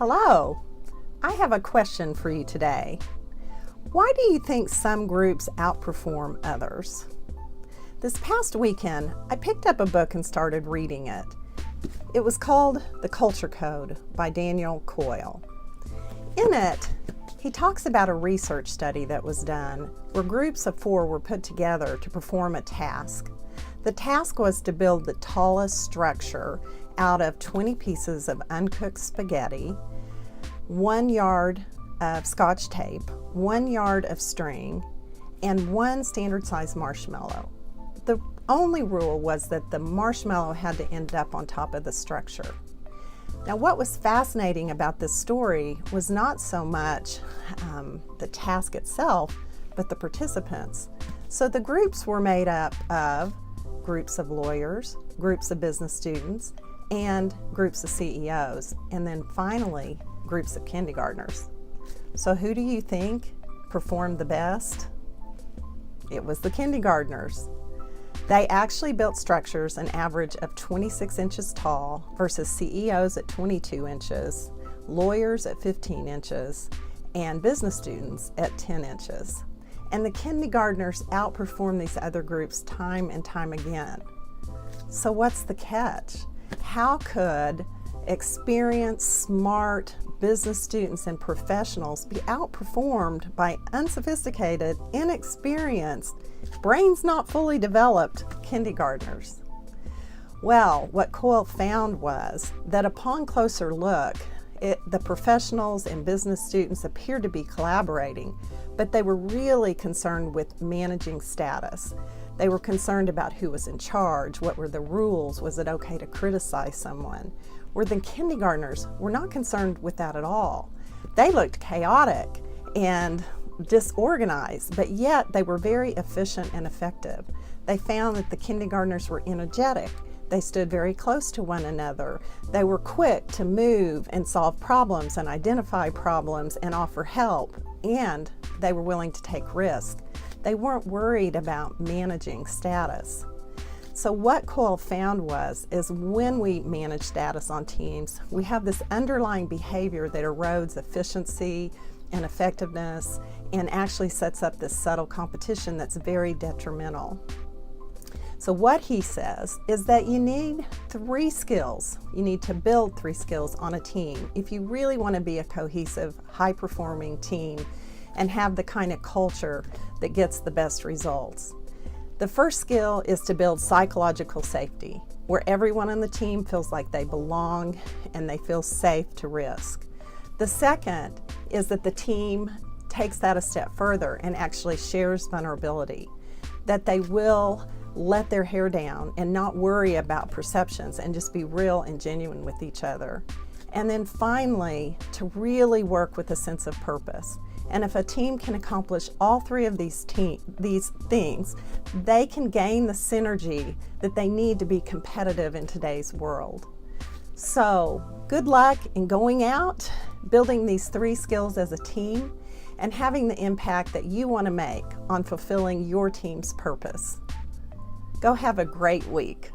Hello, I have a question for you today. Why do you think some groups outperform others? This past weekend, I picked up a book and started reading it. It was called The Culture Code by Daniel Coyle. In it, he talks about a research study that was done where groups of 4 were put together to perform a task. The task was to build the tallest structure out of 20 pieces of uncooked spaghetti, 1 yard of Scotch tape, 1 yard of string, and 1 standard size marshmallow. The only rule was that the marshmallow had to end up on top of the structure. Now, what was fascinating about this story was not so much the task itself, but the participants. So the groups were made up of groups of lawyers, groups of business students, and groups of CEOs, and then finally, groups of kindergartners. So who do you think performed the best? It was the kindergartners. They actually built structures an average of 26 inches tall versus CEOs at 22 inches, lawyers at 15 inches, and business students at 10 inches. And the kindergartners outperformed these other groups time and time again. So what's the catch? How could experienced, smart business students and professionals be outperformed by unsophisticated, inexperienced, brains not fully developed kindergartners? Well, what Coyle found was that upon closer look, the professionals and business students appeared to be collaborating, but they were really concerned with managing status. They were concerned about who was in charge, what were the rules, was it okay to criticize someone? Where the kindergartners were not concerned with that at all. They looked chaotic and disorganized, but yet they were very efficient and effective. They found that the kindergartners were energetic. They stood very close to one another. They were quick to move and solve problems and identify problems and offer help, and they were willing to take risks. They weren't worried about managing status. So what Coyle found is when we manage status on teams, we have this underlying behavior that erodes efficiency and effectiveness and actually sets up this subtle competition that's very detrimental. So what he says is that you need 3 skills. You need to build 3 skills on a team if you really want to be a cohesive, high-performing team and have the kind of culture that gets the best results. The first skill is to build psychological safety, where everyone on the team feels like they belong and they feel safe to risk. The second is that the team takes that a step further and actually shares vulnerability, that they will let their hair down and not worry about perceptions and just be real and genuine with each other. And then finally, to really work with a sense of purpose. And if a team can accomplish all 3 of these things, they can gain the synergy that they need to be competitive in today's world. So good luck in going out, building these 3 skills as a team, and having the impact that you want to make on fulfilling your team's purpose. Go have a great week.